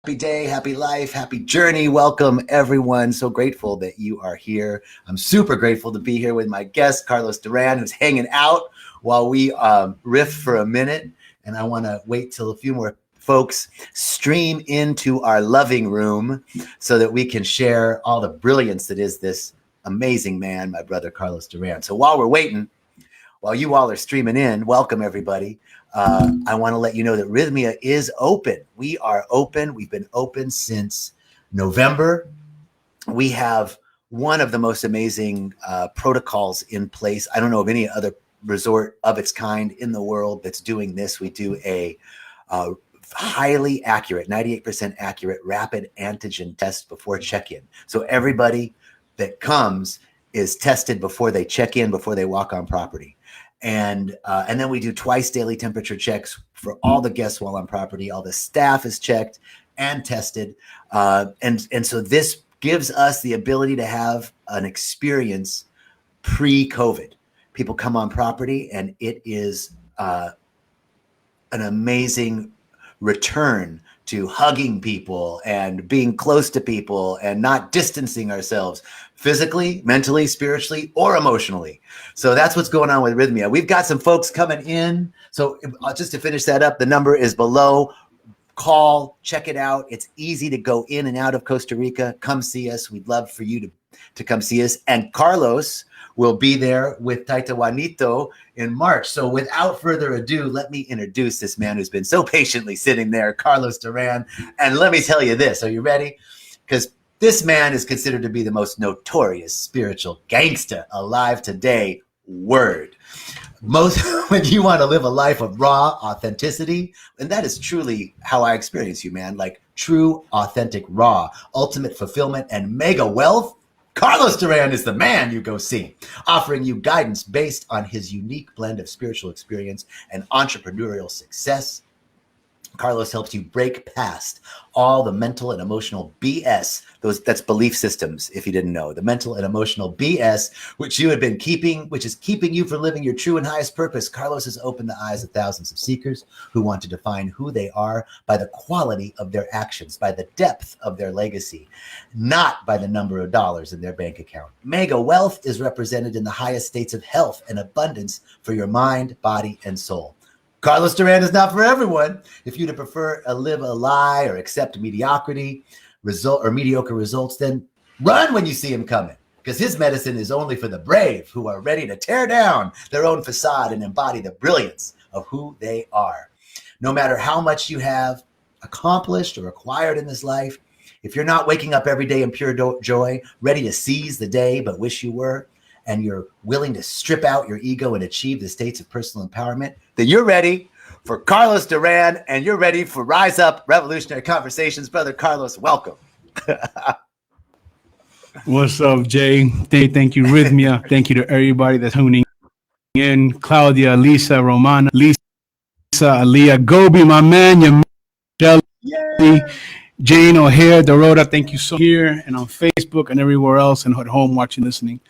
Happy day, happy life, happy journey. Welcome, everyone. So grateful that you are here. I'm super grateful to be here with my guest, Carlos Duran, who's hanging out while we riff for a minute. And I want to wait till a few more folks stream into our loving room so that we can share all the brilliance that is this amazing man, my brother, Carlos Duran. So while we're waiting, while you all are streaming in, welcome, everybody. I want to let you know that Rythmia is open. We are open. We've been open since November. We have one of the most amazing protocols in place. I don't know of any other resort of its kind in the world that's doing this. We do a highly accurate, 98% accurate rapid antigen test before check-in. So everybody that comes is tested before they check in, before they walk on property. And then we do twice daily temperature checks for all the guests while on property. All the staff is checked and tested. And so this gives us the ability to have an experience pre-COVID. People come on property and it is an amazing return to hugging people and being close to people and not distancing ourselves physically, mentally, spiritually, or emotionally. So that's what's going on with Rythmia. We've got some folks coming in. So just to finish that up, the number is below. Call, check it out. It's easy to go in and out of Costa Rica. Come see us. We'd love for you to come see us. And Carlos will be there with Taita Juanito in March. So without further ado, let me introduce this man who's been so patiently sitting there, Carlos Duran. And let me tell you this. Are you ready? Because this man is considered to be the most notorious spiritual gangster alive today. Word. When you want to live a life of raw authenticity, and that is truly how I experience you, man, like true, authentic, raw, ultimate fulfillment and mega wealth, Carlos Duran is the man you go see, offering you guidance based on his unique blend of spiritual experience and entrepreneurial success. Carlos helps you break past all the mental and emotional BS. That's belief systems, if you didn't know. The mental and emotional BS, which is keeping you from living your true and highest purpose. Carlos has opened the eyes of thousands of seekers who want to define who they are by the quality of their actions, by the depth of their legacy, not by the number of dollars in their bank account. Mega wealth is represented in the highest states of health and abundance for your mind, body, and soul. Carlos Duran is not for everyone. If you'd prefer to live a lie or accept mediocrity, mediocre results, then run when you see him coming, because his medicine is only for the brave who are ready to tear down their own facade and embody the brilliance of who they are. No matter how much you have accomplished or acquired in this life, if you're not waking up every day in pure joy, ready to seize the day but wish you were, and you're willing to strip out your ego and achieve the states of personal empowerment, then you're ready for Carlos Duran and you're ready for Rise Up Revolutionary Conversations. Brother Carlos, welcome. What's up, Jay? Thank you, Rythmia. Thank you to everybody that's tuning in. Claudia, Lisa, Romana, Lisa, Aliyah, Gobi, my man, your Shelly, Jane O'Hare, Dorota, thank you so much here and on Facebook and everywhere else and at home watching, listening.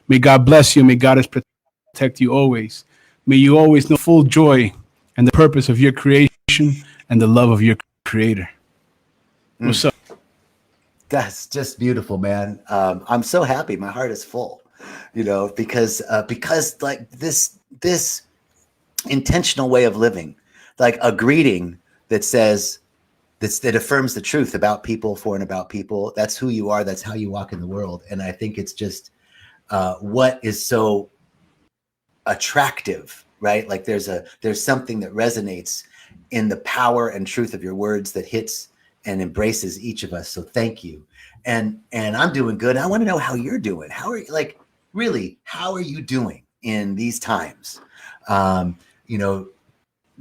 May God bless you. May God protect you always. May you always know full joy and the purpose of your creation and the love of your creator. What's up? That's just beautiful, man. I'm so happy. My heart is full, because like this intentional way of living, like a greeting that says, that affirms the truth about people, for and about people. That's who you are. That's how you walk in the world. And I think it's just what is so attractive, right? Like there's something that resonates in the power and truth of your words that hits and embraces each of us. So thank you. And I'm doing good. I want to know how you're doing. How are you, like, really, how are you doing in these times?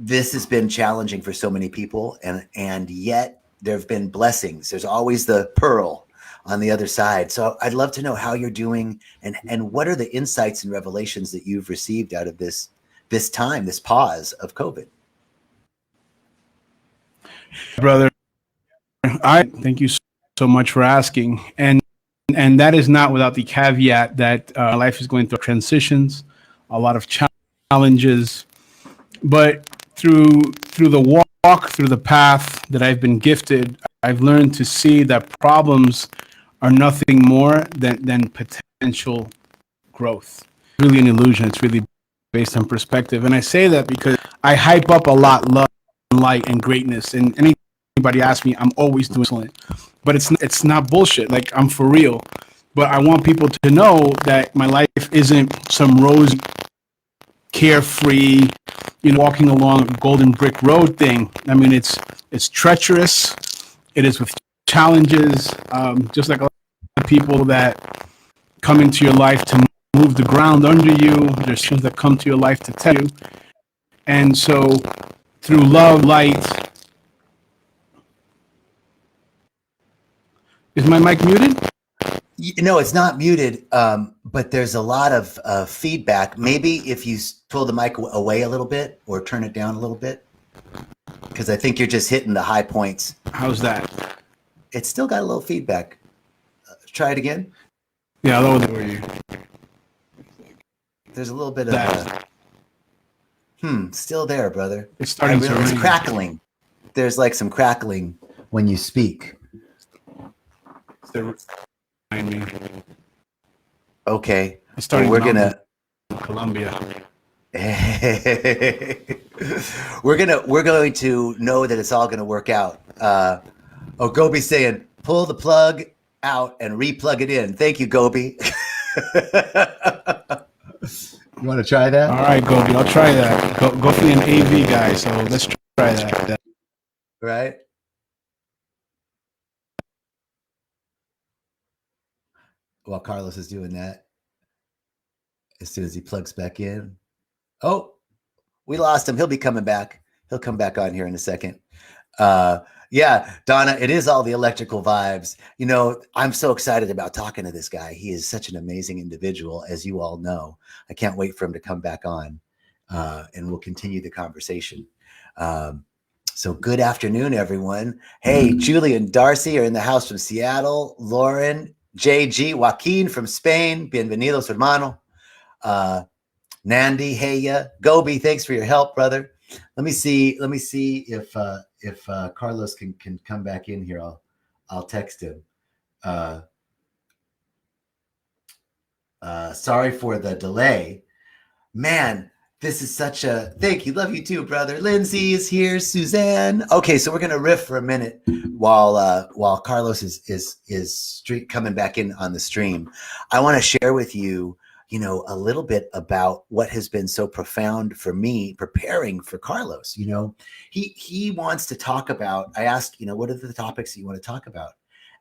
This has been challenging for so many people, and yet there have been blessings. There's always the pearl on the other side. So I'd love to know how you're doing and what are the insights and revelations that you've received out of this time, this pause of COVID. Brother, I thank you so much for asking. And that is not without the caveat that life is going through transitions, a lot of challenges. But through the walk, through the path that I've been gifted, I've learned to see that problems are nothing more than potential growth. Really an illusion. It's really based on perspective. And I say that because I hype up a lot love, light, and greatness. And anybody asks me, I'm always doing excellent. But it's not bullshit. Like, I'm for real. But I want people to know that my life isn't some rosy, carefree, walking along a golden brick road thing. I mean, it's treacherous. It is with challenges, just like a lot of people that come into your life to move the ground under you. There's things that come to your life to tell you. And so through love, light. Is my mic muted? No, it's not muted, but there's a lot of feedback. Maybe if you pull the mic away a little bit or turn it down a little bit, because I think you're just hitting the high points. How's that? It's still got a little feedback. Try it again. Yeah, I'll lower for you. There's a little bit of still there, brother. It's starting to It's crackling. There's like some crackling when you speak. Me. Okay. It's starting. We're gonna Colombia. we're going to know that it's all gonna work out. Gobi's saying, pull the plug out and replug it in. Thank you, Gobi. You want to try that? All right, Gobi, I'll try that. Gobi an AV guy, so let's try that. Right. While Carlos is doing that, as soon as he plugs back in. Oh, we lost him. He'll be coming back. He'll come back on here in a second. Yeah, Donna, it is all the electrical vibes. I'm so excited about talking to this guy. He is such an amazing individual, as you all know. I can't wait for him to come back on, and we'll continue the conversation. So good afternoon, everyone. Hey, Julie and Darcy are in the house from Seattle. Lauren, JG, Joaquin from Spain. Bienvenidos, hermano. Nandi, hey, Gobi, thanks for your help, brother. Let me see if Carlos can come back in here. I'll text him. Sorry for the delay. Man, this is such a thank you. Love you too, brother. Lindsay is here. Suzanne. Okay, so we're gonna riff for a minute while Carlos is coming back in on the stream. I want to share with you, a little bit about what has been so profound for me preparing for Carlos. He wants to talk about. I asked, what are the topics that you want to talk about,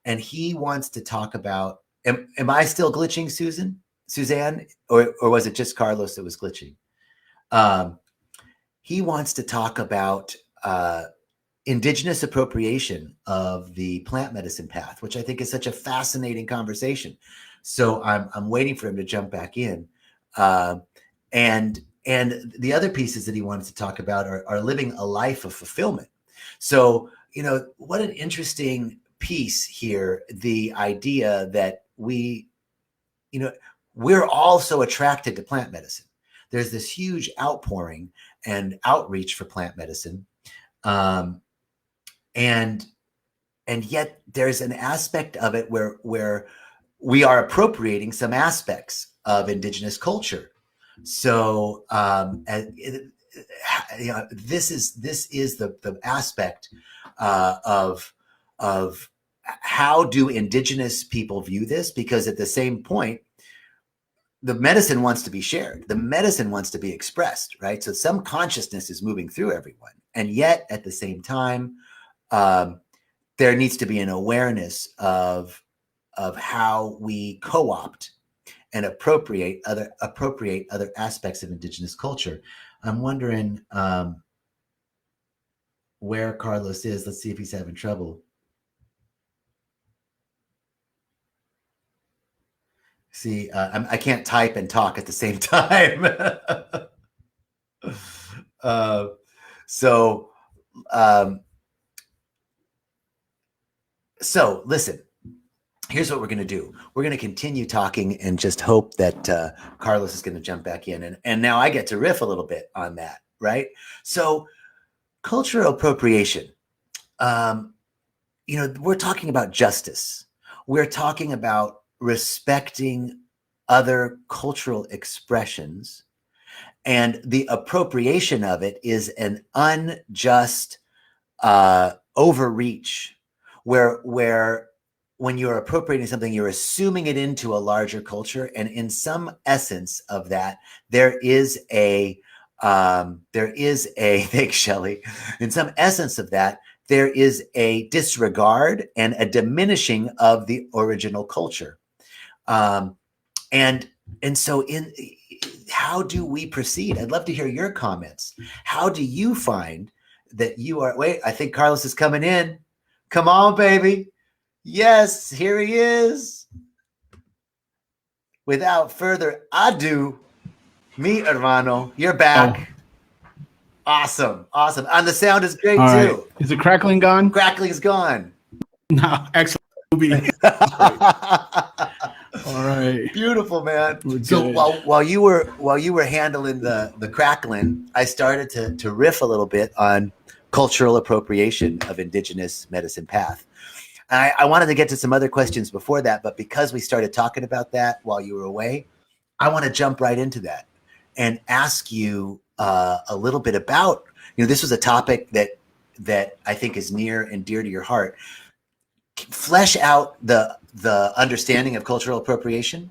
and he wants to talk about. Am I still glitching, Suzanne, or was it just Carlos that was glitching? He wants to talk about indigenous appropriation of the plant medicine path, which I think is such a fascinating conversation. So I'm waiting for him to jump back in. And the other pieces that he wanted to talk about are living a life of fulfillment. So, what an interesting piece here, the idea that we're all so attracted to plant medicine. There's this huge outpouring and outreach for plant medicine. And yet there's an aspect of it where we are appropriating some aspects of indigenous culture. So this is the aspect of how do indigenous people view this? Because at the same point, the medicine wants to be shared. The medicine wants to be expressed, right? So some consciousness is moving through everyone. And yet at the same time, there needs to be an awareness of how we co-opt and appropriate other aspects of indigenous culture. I'm wondering where Carlos is. Let's see if he's having trouble. See, I can't type and talk at the same time. So listen, here's what we're going to do. We're going to continue talking and just hope that Carlos is going to jump back in. And now I get to riff a little bit on that, right? So Cultural appropriation. We're talking about justice. We're talking about respecting other cultural expressions, and the appropriation of it is an unjust overreach, where when you're appropriating something, you're assuming it into a larger culture, and in some essence of that, there is a thanks, Shelley. In some essence of that, there is a disregard and a diminishing of the original culture. And so how do we proceed? I'd love to hear your comments. How do you find that you are, wait, I think Carlos is coming in. Come on, baby. Yes, here he is. Without further ado, mi hermano, you're back. Awesome. And the sound is great, all too. Right. Is the crackling gone? Crackling's gone. No, excellent. All right. Beautiful, man. So while you were handling the crackling, I started to riff a little bit on cultural appropriation of indigenous medicine path. And I wanted to get to some other questions before that, but because we started talking about that while you were away, I want to jump right into that and ask you a little bit about, this was a topic that I think is near and dear to your heart. Flesh out the understanding of cultural appropriation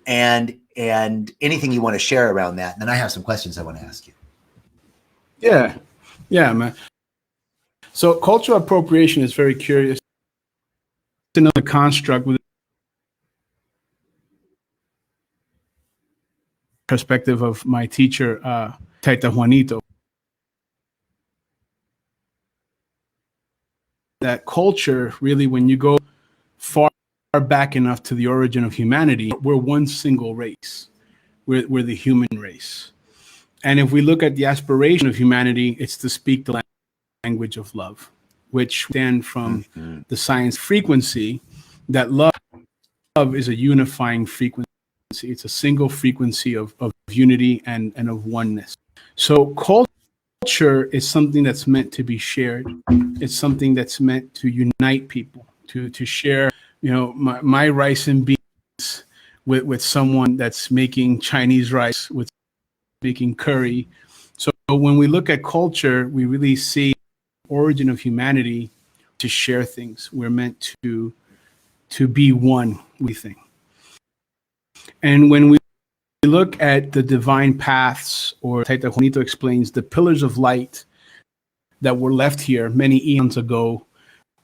and anything you want to share around that. And then I have some questions I want to ask you. Yeah, man. So cultural appropriation is very curious. It's another construct with perspective of my teacher, Taita Juanito. That culture, really, when you go far back enough to the origin of humanity, we're one single race. We're the human race. And if we look at the aspiration of humanity, it's to speak the language of love, which stands from the science frequency that love is a unifying frequency. It's a single frequency of unity and of oneness. So culture is something that's meant to be shared. It's something that's meant to unite people, to share, my rice and beans with someone that's making Chinese rice, with making curry. So when we look at culture, we really see the origin of humanity to share things. We're meant to be one, we think. And when we look at the divine paths, or Taita Juanito explains, the pillars of light that were left here many eons ago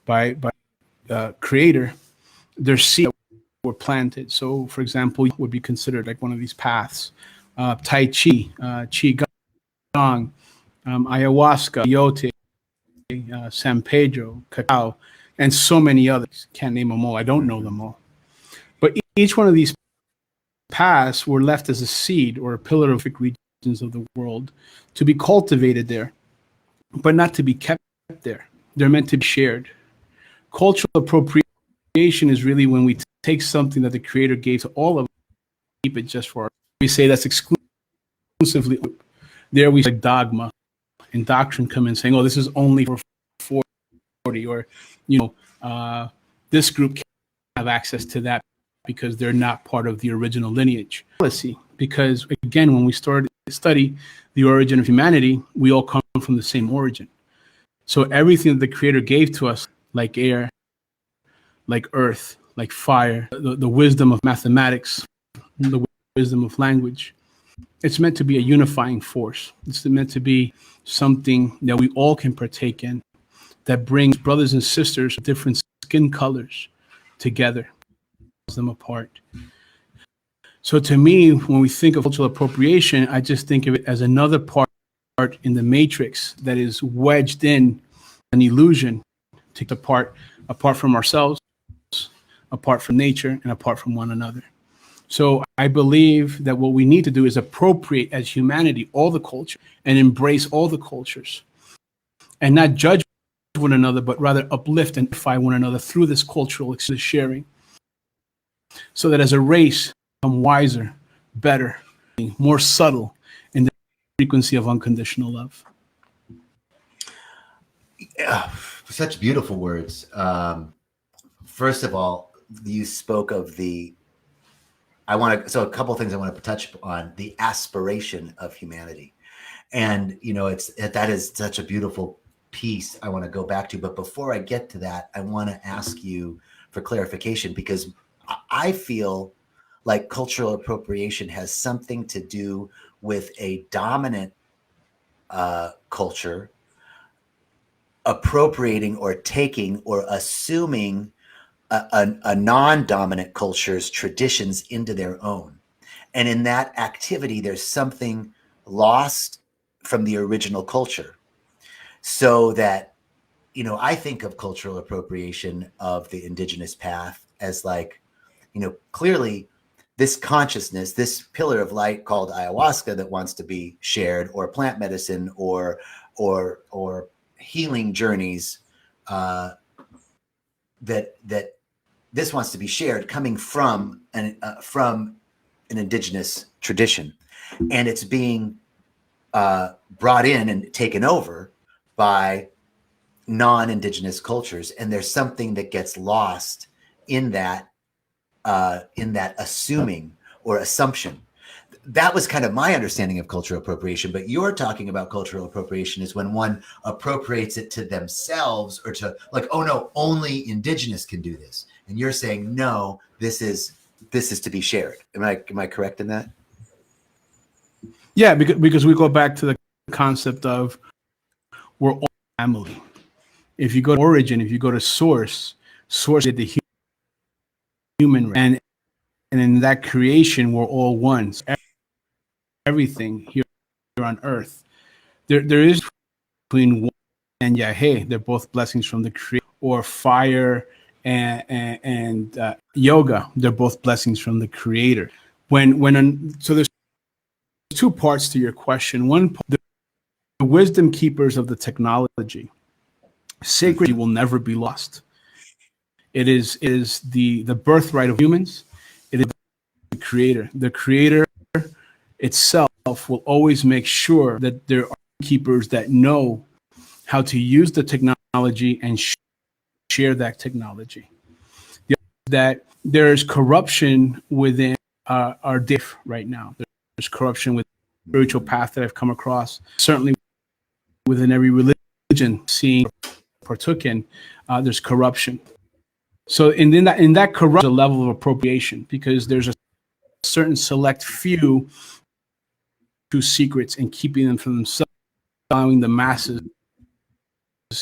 by Creator, their seeds were planted. So, for example, would be considered like one of these paths. Tai Chi, Qigong, ayahuasca, peyote, San Pedro, cacao, and so many others. Can't name them all. I don't know them all. But each one of these paths were left as a seed or a pillar of regions of the world to be cultivated there, but not to be kept there. They're meant to be shared. Cultural appropriation is really when we take something that the Creator gave to all of us, keep it just for us. We say that's exclusively. There we say dogma and doctrine come in saying, oh, this is only for 40, or, this group can't have access to that because they're not part of the original lineage. Because, again, when we study the origin of humanity, we all come from the same origin. So everything that the Creator gave to us, like air, like earth, like fire, the wisdom of mathematics, the wisdom of language, it's meant to be a unifying force. It's meant to be something that we all can partake in, that brings brothers and sisters of different skin colors together, them apart. So to me, when we think of cultural appropriation, I just think of it as another part in the matrix that is wedged in an illusion to apart from ourselves, apart from nature, and apart from one another. So I believe that what we need to do is appropriate as humanity all the culture and embrace all the cultures, and not judge one another, but rather uplift and edify one another through this cultural sharing, so that as a race, become wiser, better, more subtle in the frequency of unconditional love. Yeah, such beautiful words. First of all, you spoke of so a couple of things I want to touch on: the aspiration of humanity. And that is such a beautiful piece I want to go back to. But before I get to that, I want to ask you for clarification, because I feel like cultural appropriation has something to do with a dominant culture appropriating or taking or assuming a non-dominant culture's traditions into their own. And in that activity, there's something lost from the original culture. So that, I think of cultural appropriation of the indigenous path as like, clearly this consciousness, this pillar of light called ayahuasca that wants to be shared, or plant medicine, or healing journeys, that this wants to be shared, coming from an indigenous tradition, and it's being brought in and taken over by non-indigenous cultures. And there's something that gets lost in that assuming or assumption. That was kind of my understanding of cultural appropriation. But you're talking about cultural appropriation is when one appropriates it to themselves, or to like, oh no, only indigenous can do this. And you're saying, no, this is to be shared. Am I correct in that? Yeah, because we go back to the concept of we're all family. If you go to origin, if you go to source did the human race. And in that creation, we're all one. So everything here on earth, there is between one and Yahweh. They're both blessings from the Creator. Or fire and yoga, they're both blessings from the Creator. So there's two parts to your question. One, the wisdom keepers of the technology, sacred will never be lost. It is the birthright of humans. It is the Creator. The Creator itself will always make sure that there are keepers that know how to use the technology and share that technology. That there's corruption within our diff right now. There's corruption with the spiritual path that I've come across. Certainly within every religion, seeing partook in, there's corruption. So in that corruption, a level of appropriation, because there's a certain select few to secrets and keeping them for themselves, allowing the masses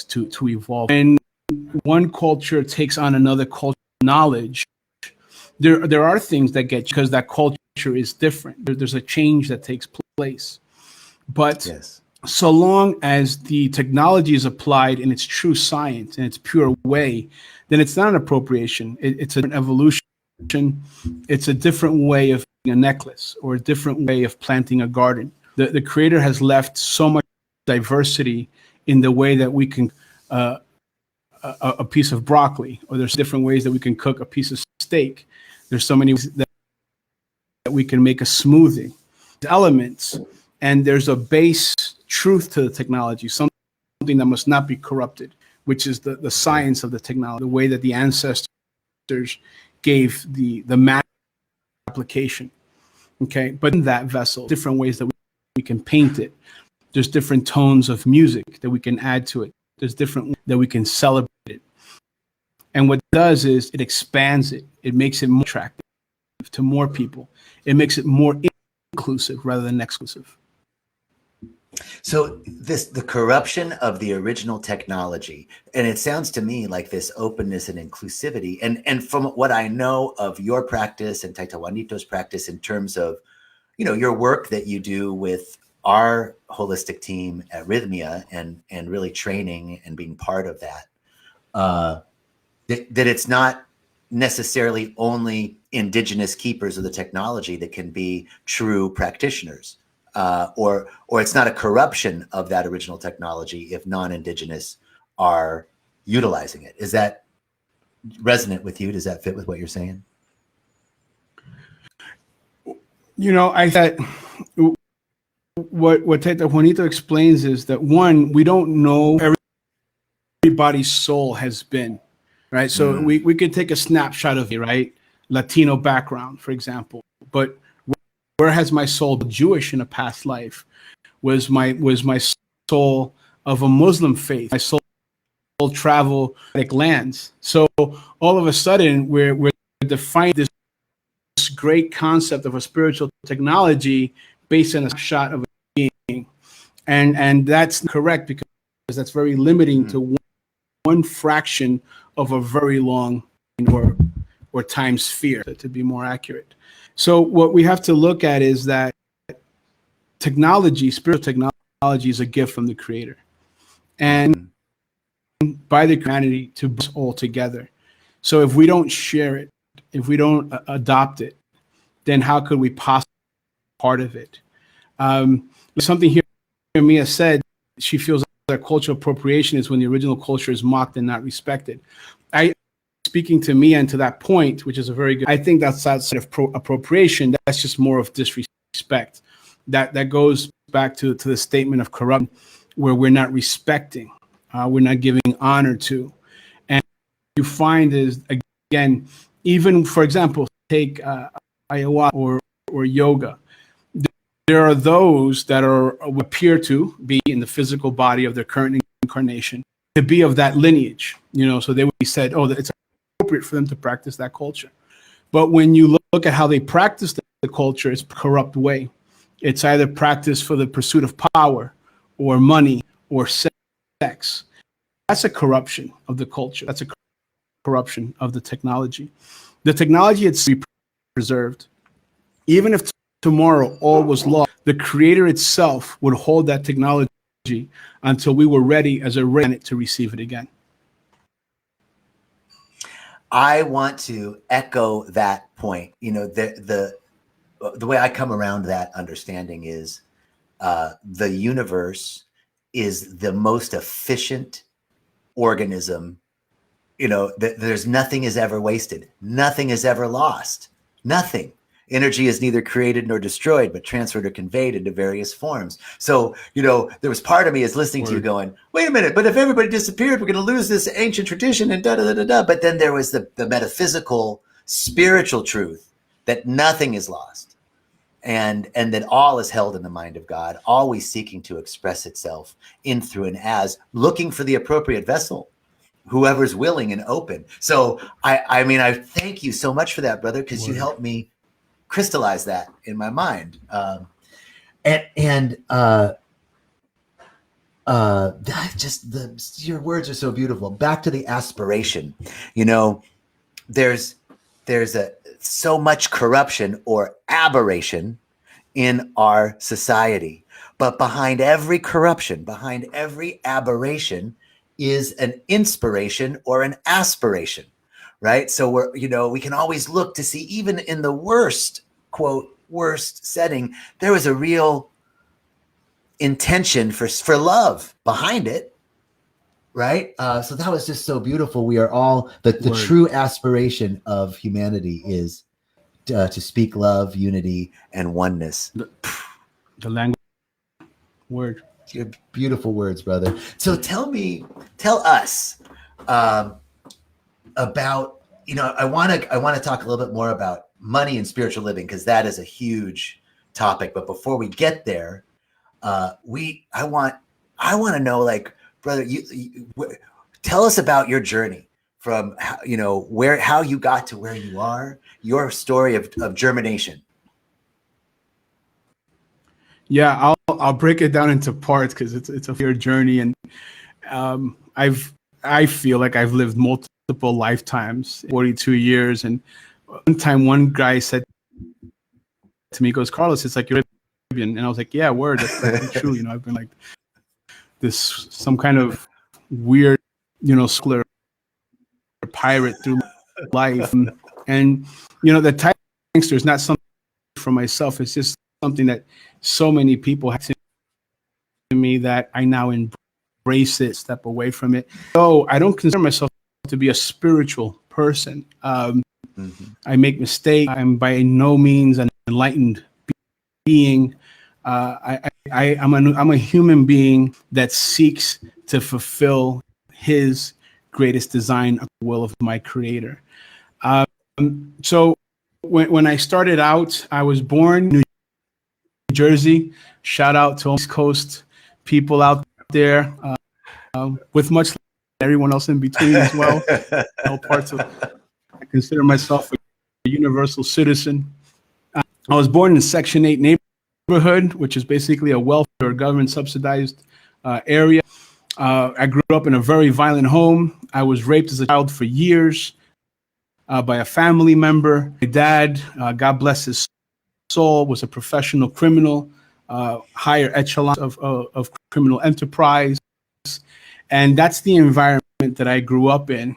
to evolve. And one culture takes on another culture knowledge, there are things that get, because that culture is different. There's a change that takes place. But yes, so long as the technology is applied in its true science and its pure way, then it's not an appropriation. It's an evolution. It's a different way of a necklace, or a different way of planting a garden. The Creator has left so much diversity in the way that we can a piece of broccoli, or there's different ways that we can cook a piece of steak. There's so many ways that we can make a smoothie. Elements, and there's a base truth to the technology, something that must not be corrupted, which is the science of the technology, the way that the ancestors gave the math application. Okay, but in that vessel, different ways that we can paint it. There's different tones of music that we can add to it. There's different ways that we can celebrate it. And what it does is it expands it. It makes it more attractive to more people. It makes it more inclusive rather than exclusive. So the corruption of the original technology, and it sounds to me like this openness and inclusivity, and from what I know of your practice and Taita Juanito's practice in terms of, your work that you do with our holistic team at Rythmia, and really training and being part of that, that it's not necessarily only indigenous keepers of the technology that can be true practitioners. Or it's not a corruption of that original technology if non-indigenous are utilizing it. Is that resonant with you? Does that fit with what you're saying? I thought what Teta Juanito explains is that, one, we don't know everybody's soul has been, right? So we could take a snapshot of it, right? Latino background, for example. But where has my soul been Jewish in a past life? Was my soul of a Muslim faith? My soul travel like lands. So all of a sudden we're defining this great concept of a spiritual technology based on a shot of a being. And that's correct, because that's very limiting to one fraction of a very long or time sphere, to be more accurate. So what we have to look at is that technology, spiritual technology, is a gift from the Creator, and by the humanity to bring us all together. So if we don't share it, if we don't adopt it, then how could we possibly be part of it? Something here Mia said, she feels that cultural appropriation is when the original culture is mocked and not respected. Speaking to Mia and to that point, which is a very good, I think that's outside of appropriation. That's just more of disrespect. That goes back to the statement of corruption, where we're not respecting, we're not giving honor to. And you find is, again, even, for example, take ayahuasca or yoga. There are those that appear to be in the physical body of their current incarnation, to be of that lineage, so they would be said, oh, it's appropriate for them to practice that culture. But when you look at how they practice the culture, it's a corrupt way. It's either practice for the pursuit of power or money or sex. That's a corruption of the culture. That's a corruption of the technology. The technology itself be preserved. Even if tomorrow all was lost, the Creator itself would hold that technology until we were ready as a planet to receive it again. I want to echo that point. The way I come around that understanding is the universe is the most efficient organism. There's nothing is ever wasted. Nothing is ever lost. Nothing. Energy is neither created nor destroyed, but transferred or conveyed into various forms. So, there was part of me is listening to you going, wait a minute, but if everybody disappeared, we're going to lose this ancient tradition and da-da-da-da-da. But then there was the metaphysical, spiritual truth that nothing is lost, and that all is held in the mind of God, always seeking to express itself in, through, and as, looking for the appropriate vessel, whoever's willing and open. So I thank you so much for that, brother, because you helped me crystallize that in my mind. Your words are so beautiful. Back to the aspiration, there's so much corruption or aberration in our society, but behind every corruption, behind every aberration is an inspiration or an aspiration. Right. So we can always look to see, even in the worst, quote, worst setting, there was a real intention for love behind it. Right. So that was just so beautiful. We are all the true aspiration of humanity is to speak love, unity, and oneness. The language word. Your beautiful words, brother. So tell us, about, I want to talk a little bit more about money and spiritual living, because that is a huge topic. But before we get there, I want to know, like, brother, you tell us about your journey from how you got to where you are, your story of germination. Yeah, I'll break it down into parts, because it's a fair journey, and I feel like I've lived multiple lifetimes, 42 years. And one time, one guy said to me, he goes, Carlos, it's like you're Caribbean. And I was like, yeah, word, that's true. I've been like this, some kind of weird, square pirate through life. And, the type of gangster is not something for myself. It's just something that so many people have to me that I now embrace it, step away from it. So I don't consider myself to be a spiritual person. I make mistakes. I'm by no means an enlightened being. I'm a human being that seeks to fulfill his greatest design, will of my creator. So when I started out, I was born in New Jersey. Shout out to East Coast people out there, with much everyone else in between as well. All parts of. I consider myself a universal citizen. I was born in Section 8 neighborhood, which is basically a welfare or government subsidized area. I grew up in a very violent home. I was raped as a child for years by a family member. My dad, God bless his soul, was a professional criminal, higher echelon of criminal enterprise. And that's the environment that I grew up in.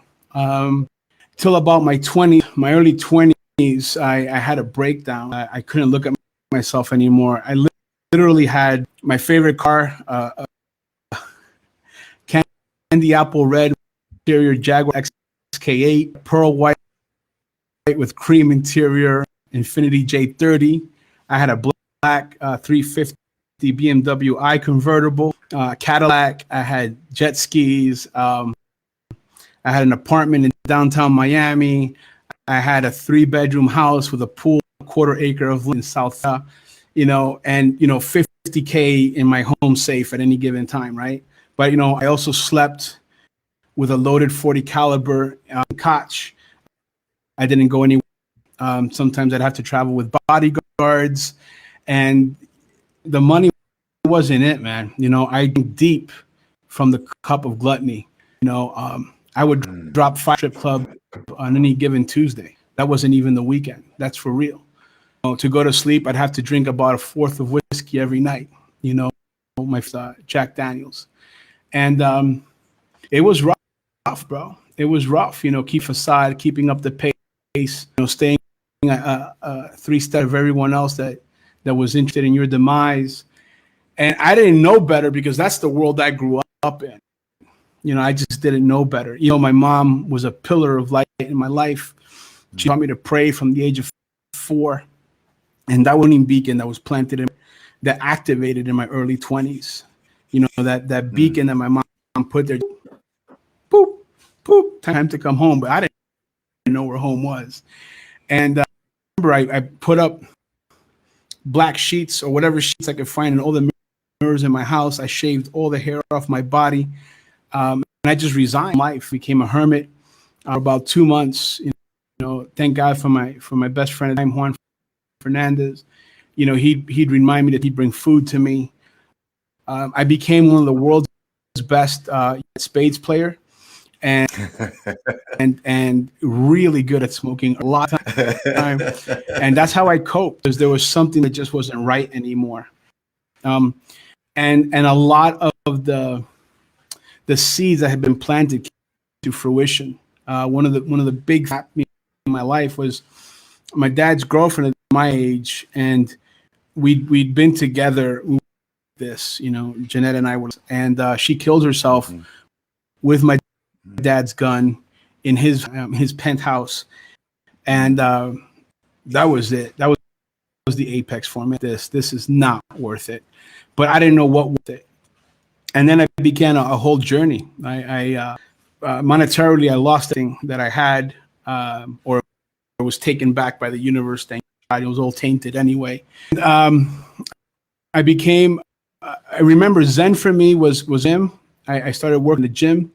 Till about my early 20s, I had a breakdown. I couldn't look at myself anymore. I literally had my favorite car, candy apple red interior Jaguar XK8, pearl white with cream interior Infiniti J30. I had a black 350 BMW I convertible, Cadillac. I had jet skis. I had an apartment in downtown Miami. I had a 3-bedroom house with a pool, a quarter acre of land in South, and 50K in my home safe at any given time, right? But I also slept with a loaded 40 caliber Koch. I didn't go anywhere. Sometimes I'd have to travel with bodyguards, and the money wasn't it, man. I drank deep from the cup of gluttony. I would drop 5 strip club on any given Tuesday. That wasn't even the weekend. That's for real. To go to sleep, I'd have to drink about a fourth of whiskey every night. My Jack Daniels, and it was rough, bro. It was rough. Keep facade, keeping up the pace. Staying 3 steps of everyone else that was interested in your demise. And I didn't know better because that's the world I grew up in. I just didn't know better. My mom was a pillar of light in my life. She taught me to pray from the age of 4. And that winning beacon that was planted that activated in my early 20s. That beacon that my mom put there. Boop, boop, time to come home. But I didn't know where home was. And I remember I put up black sheets or whatever sheets I could find in all the mirrors in my house. I shaved all the hair off my body. And I just resigned life, became a hermit about 2 months. Thank God for my best friend at the time, Juan Fernandez. He'd remind me that he'd bring food to me. I became one of the world's best spades player, and really good at smoking a lot of time. And that's how I coped, because there was something that just wasn't right anymore. And a lot of the seeds that had been planted to fruition. One of the big in my life was my dad's girlfriend at my age, and we'd been together. Jeanette and I were, and she killed herself with my dad's gun in his penthouse, and that was it. That was the apex for me. This is not worth it, but I didn't know what worth it. And then I began a whole journey. I monetarily, I lost everything that I had, or was taken back by the universe. It was all tainted anyway. I became. I remember Zen for me was him. I started working at the gym,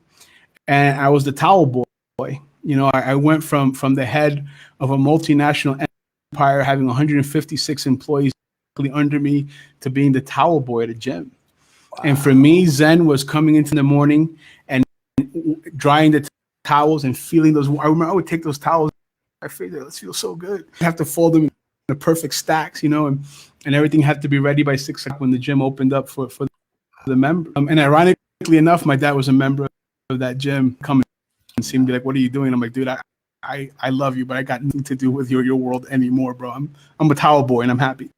and I was the towel boy. I went from the head of a multinational empire, having 156 employees under me, to being the towel boy at a gym. Wow. And for me, Zen was coming into the morning and drying the towels and feeling those. I remember I would take those towels. I figured, this feels so good. I have to fold them in the perfect stacks, and everything had to be ready by 6 o'clock when the gym opened up for the member. And ironically enough, my dad was a member of that gym. Come and see me, be like, "What are you doing?" I'm like, "Dude, I love you, but I got nothing to do with your world anymore, bro. I'm a towel boy, and I'm happy."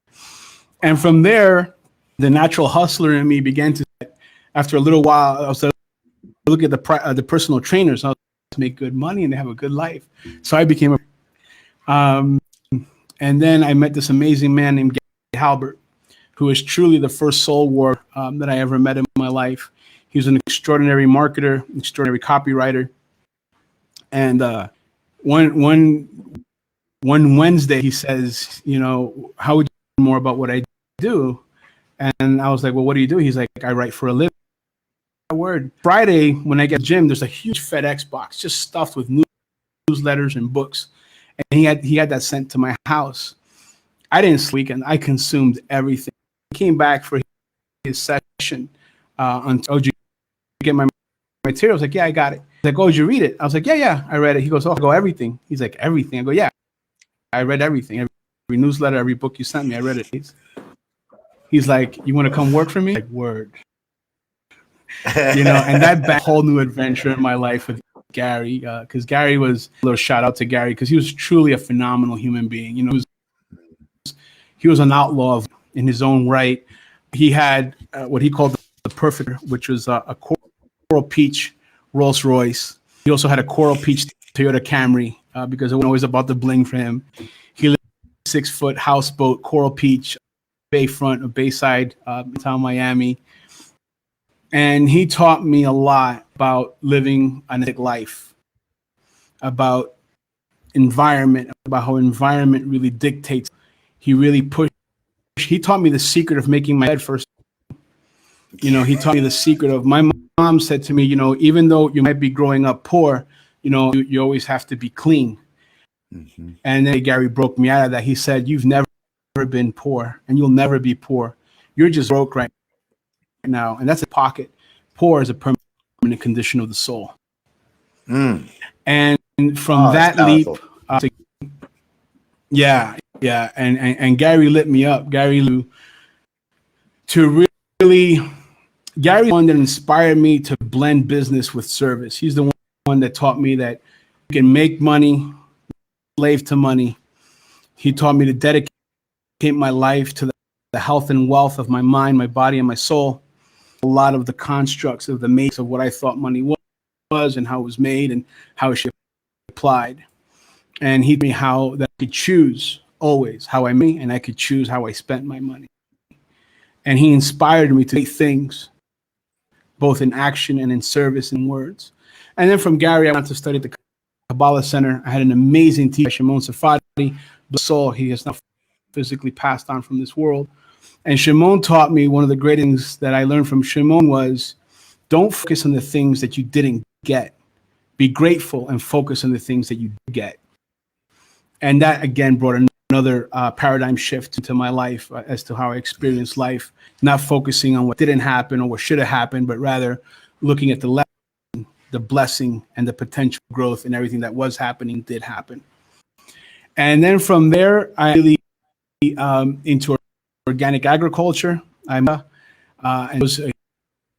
And from there, the natural hustler in me began to. After a little while, I was look at the personal trainers. I was to make good money and they have a good life. So I became and then I met this amazing man named Gary Halbert, who is truly the first soul warrior that I ever met in my life. He was an extraordinary marketer, extraordinary copywriter. And one Wednesday, he says, how would you know more about what I do? And I was like, well, what do you do? He's like, I write for a living. Word. Friday, when I get to the gym, there's a huge FedEx box just stuffed with newsletters and books. And he had that sent to my house. I didn't sleep, and I consumed everything. He came back for his session on, oh, did you get my material? I was like, yeah, I got it. He's like, oh, did you read it? I was like, yeah, I read it. He goes, oh, I go, everything. He's like, everything? I go, yeah, I read everything. Every newsletter, every book you sent me, I read it. He's like, you want to come work for me? Like, word. And that whole new adventure in my life with Gary, because Gary was a little shout out to Gary because he was truly a phenomenal human being. He was an outlaw in his own right. He had what he called the perfect, which was a coral peach Rolls Royce. He also had a coral peach Toyota Camry because it was always about the bling for him. He lived in a 6-foot houseboat, coral peach, bayfront of Bayside, town Miami. And he taught me a lot about living an authentic life, about environment, about how environment really dictates. He really pushed. He taught me the secret of making my bed first. He taught me the secret of, my mom said to me, even though you might be growing up poor, you always have to be clean. Mm-hmm. And then Gary broke me out of that. He said, you've never been poor and you'll never be poor. You're just broke right now. And that's a pocket. Poor is a permanent condition of the soul. Mm. And from that leap, and Gary lit me up. Gary one that inspired me to blend business with service. He's the one that taught me that you can make money, slave to money. He taught me to dedicate my life to the health and wealth of my mind, my body, and my soul. A lot of the constructs of the makes of what I thought money was and how it was made and how it should be applied. And he taught me how that I could choose always how I made, and I could choose how I spent my money. And he inspired me to do things, both in action and in service and words. And then from Gary, I went to study at the Kabbalah Center. I had an amazing teacher, Shimon Safadi, the soul. He has now physically passed on from this world. And Shimon taught me, one of the great things that I learned from Shimon was, don't focus on the things that you didn't get. Be grateful and focus on the things that you did get. And that, again, brought another paradigm shift into my life as to how I experienced life, not focusing on what didn't happen or what should have happened, but rather looking at the lesson, the blessing, and the potential growth in everything that was happening, did happen. And then from there, I really into organic agriculture. And it was a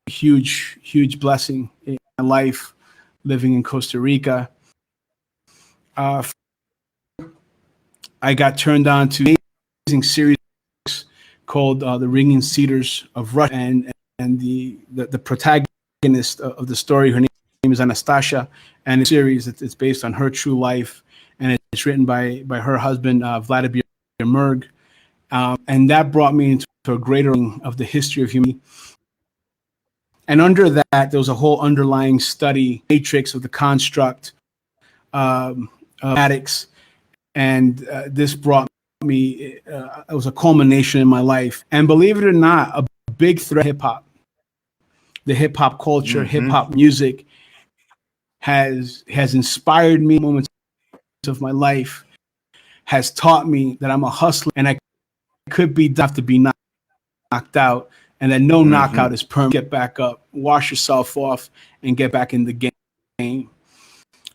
huge blessing in my life, living in Costa Rica. I got turned on to an amazing series called The Ringing Cedars of Russia, and the protagonist of the story, her name is Anastasia, and the series it's based on her true life, and it's written by her husband Vladimir Merg, and that brought me into a greater of the history of humanity. And under that, there was a whole underlying study matrix of the construct of addicts. And this brought me, it was a culmination in my life. And believe it or not, a big thread, hip hop, the hip hop culture, hip hop music has inspired me in moments of my life, has taught me that I'm a hustler and I could have to be knocked out, and that no knockout is permanent. Get back up, wash yourself off, and get back in the game.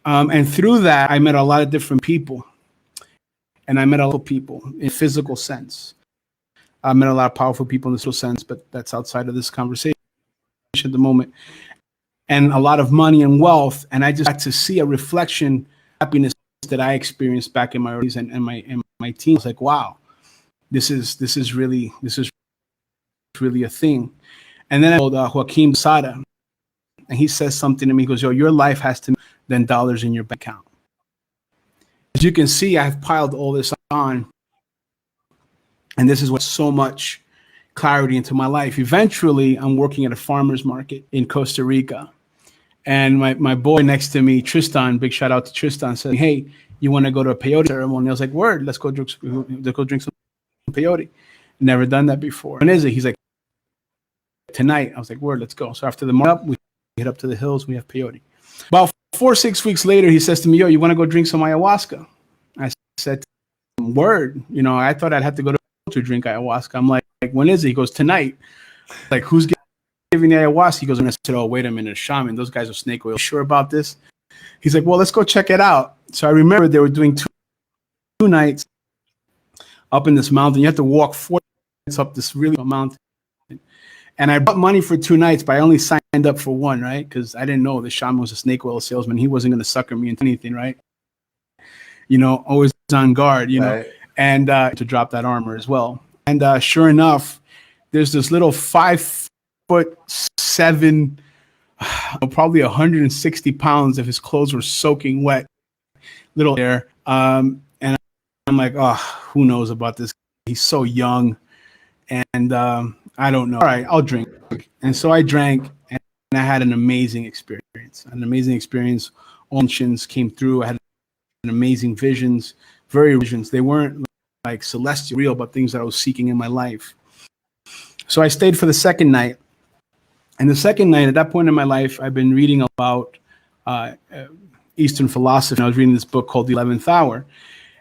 And through that, I met a lot of different people. And I met a lot of people in physical sense. I met a lot of powerful people in the social sense, but that's outside of this conversation at the moment. And a lot of money and wealth. And I just got to see a reflection, happiness that I experienced back in my early and my teens. Like, wow, this is really a thing. And then I told Joaquin Sada, and he says something to me. He goes, yo, your life has to be than dollars in your bank account. As you can see, I've piled all this on, and this is what so much clarity into my life. Eventually, I'm working at a farmer's market in Costa Rica. And my boy next to me, Tristan, big shout out to Tristan, said, "Hey, you want to go to a peyote ceremony?" I was like, "Word, let's go drink some peyote." Never done that before. When is it? He's like, "Tonight." I was like, "Word, let's go." So after the mark, we hit up to the hills. We have peyote. About 4 or 6 weeks later, he says to me, "Yo, you want to go drink some ayahuasca?" I said, "Word." You know, I thought I'd have to go to drink ayahuasca. I'm like, "When is it?" He goes, "Tonight." Like, who's giving the ayahuasca? He goes, and I said, "Oh, wait a minute, shaman. Those guys are snake oil. Sure about this?" He's like, "Well, let's go check it out." So I remember they were doing two nights up in this mountain. You have to walk 4 nights up this really mountain. And I bought money for 2 nights, but I only signed up for one, right? Because I didn't know the shaman was a snake oil salesman. He wasn't going to sucker me into anything, right? You know, always on guard, you know, and to drop that armor as well. And sure enough, there's this little 5'7", probably 160 pounds if his clothes were soaking wet, little there. And I'm like, oh, who knows about this? He's so young. And I don't know. All right, I'll drink. And so I drank, and I had an amazing experience. All mentions came through. I had an amazing visions, visions. They weren't like celestial, real, but things that I was seeking in my life. So I stayed for the second night. And the second night, at that point in my life, I've been reading about Eastern philosophy. I was reading this book called The 11th Hour.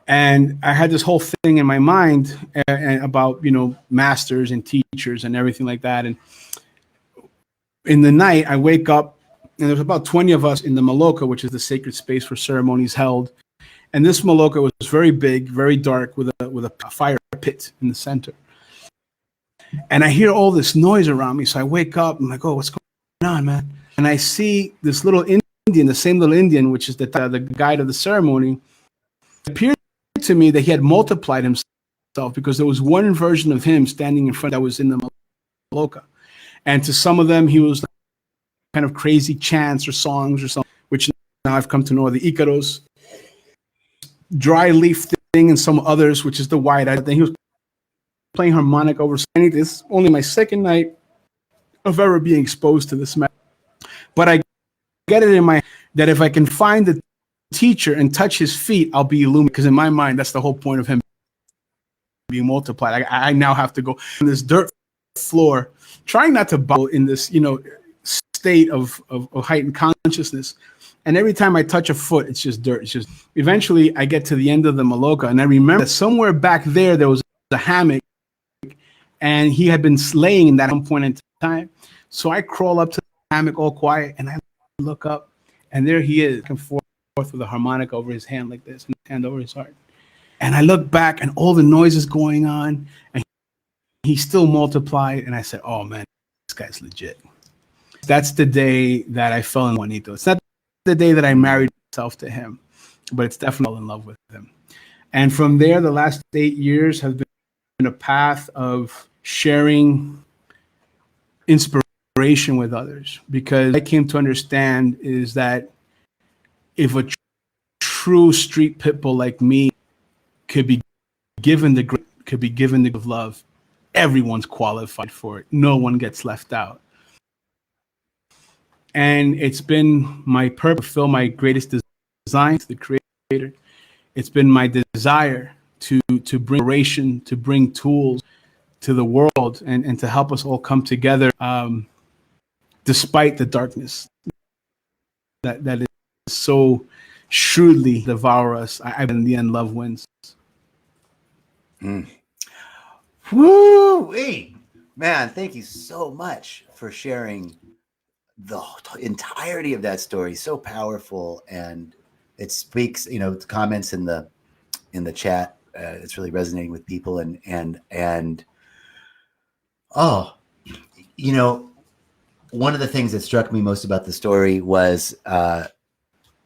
And I had this whole thing in my mind about, you know, masters and teachers and everything like that. And in the night, I wake up, and there's about 20 of us in the Maloka, which is the sacred space where ceremonies held. And this Maloka was very big, very dark, with a fire pit in the center. And I hear all this noise around me. So I wake up. I'm like, oh, what's going on, man? And I see this little Indian, the same little Indian, which is the guide of the ceremony. It appeared to me that he had multiplied himself, because there was one version of him standing in front that was in the Maloka. And to some of them, he was kind of crazy chants or songs or something, which now I've come to know are the Icaros. Dry leaf thing, and some others, which is the white. I think he was playing harmonica over. This is only my second night of ever being exposed to this matter. But I get it in my that if I can find the teacher and touch his feet, I'll be illuminated. Because in my mind, that's the whole point of him being multiplied. I now have to go on this dirt floor, trying not to bubble in this, you know, state of heightened consciousness. And every time I touch a foot, it's just dirt. It's just. Eventually, I get to the end of the Maloka, and I remember that somewhere back there was a hammock, and he had been laying in that at some point in time. So I crawl up to the hammock all quiet, and I look up, and there he is, back and forth with a harmonica over his hand like this, and his hand over his heart. And I look back, and all the noise is going on, and he's still multiplied. And I said, oh, man, this guy's legit. That's the day that I fell in Juanito. It's not the day that I married myself to him, but it's definitely in love with him. And from there, the last 8 years have been a path of sharing inspiration with others, because I came to understand is that if a true street pit bull like me could be given the love, everyone's qualified for it. No one gets left out. And it's been my purpose to fulfill my greatest design to the Creator. It's been my desire to bring inspiration, to bring tools to the world, and to help us all come together despite the darkness that is so shrewdly devour us. In the end, love wins. Woo! Hey, man, thank you so much for sharing the entirety of that story. So powerful, and it speaks, you know, the comments in the chat. It's really resonating with people, and oh, you know, one of the things that struck me most about the story was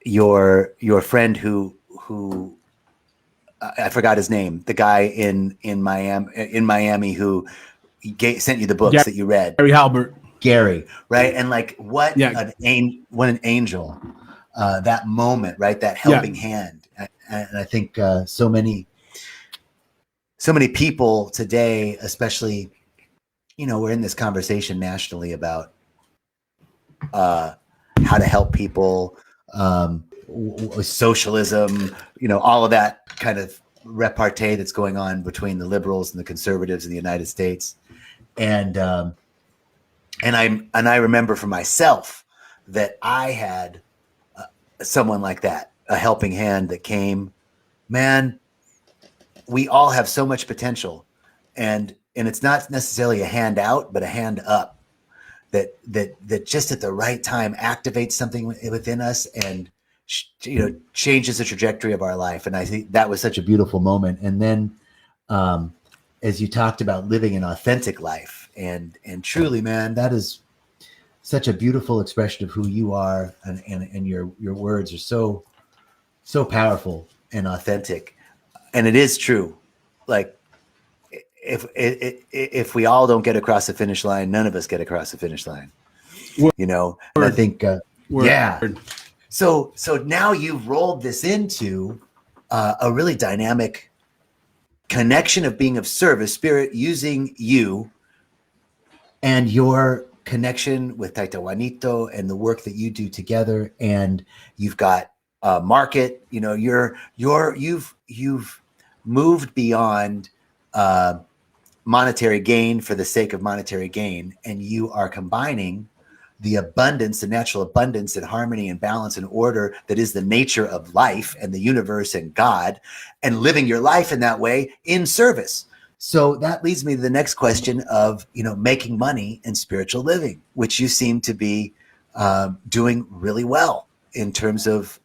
your friend who I forgot his name, the guy in Miami who sent you the books that you read. Gary, right? And like what an angel, that moment, right? That helping hand. And I think so many people today, especially we're in this conversation nationally about how to help people, socialism, all of that kind of repartee that's going on between the liberals and the conservatives in the United States. And I remember for myself that I had someone like that, a helping hand that came. Man, we all have so much potential, and it's not necessarily a hand out, but a hand up that just at the right time activates something within us and changes the trajectory of our life. And I think that was such a beautiful moment. And then as you talked about living an authentic life, and truly, man, that is such a beautiful expression of who you are, and your words are so powerful and authentic. And it is true. Like, if we all don't get across the finish line, none of us get across the finish line. And I think, yeah. So now you've rolled this into a really dynamic connection of being of service, Spirit using you and your connection with Taita Juanito and the work that you do together. And you've got a market, you've moved beyond monetary gain for the sake of monetary gain. And you are combining the abundance, the natural abundance and harmony and balance and order that is the nature of life and the universe and God, and living your life in that way in service. So that leads me to the next question of, making money in spiritual living, which you seem to be doing really well in terms of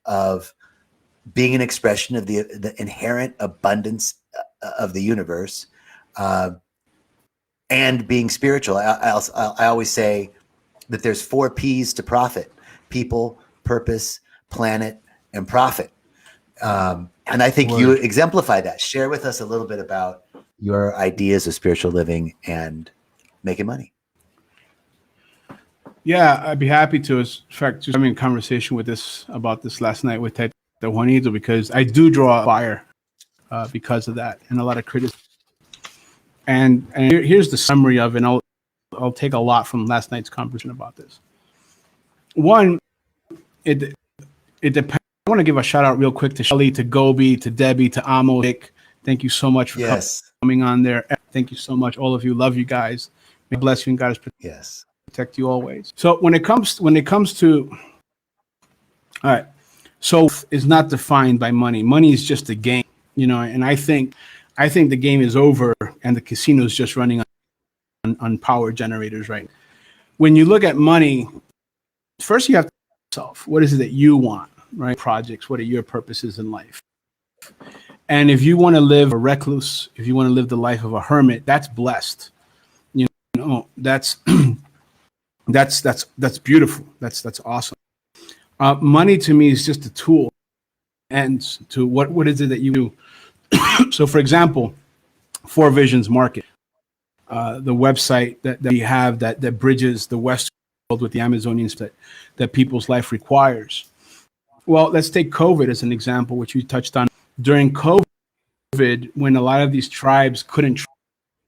being an expression of the inherent abundance of the universe, and being spiritual. I always say that there's 4 P's to profit: people, purpose, planet, and profit. And I think you exemplify that. Share with us a little bit about your ideas of spiritual living and making money. Yeah, I'd be happy to. In fact, just having a conversation about this last night with Taita Juanito, because I do draw fire because of that, and a lot of criticism. And here's the summary of it. And I'll take a lot from last night's conversation about this. One, it depends. I want to give a shout out real quick to Shelly, to Gobi, to Debbie, to Amo, Nick. Thank you so much for coming on there. Thank you so much, all of you. Love you guys. May bless you and God protect you always. So when it comes to, all right, so is not defined by money. Money is just a game, and I think the game is over and the casino is just running on power generators, right? When you look at money, first you have to ask yourself, what is it that you want, right? Projects, what are your purposes in life? And if you want to live a recluse, if you want to live the life of a hermit, that's blessed. That's that's beautiful. That's awesome. Money to me is just a tool, and to what is it that you do? So, for example, Four Visions Market, the website that we have that bridges the Western world with the Amazonians that people's life requires. Well, let's take COVID as an example, which you touched on. During COVID, when a lot of these tribes couldn't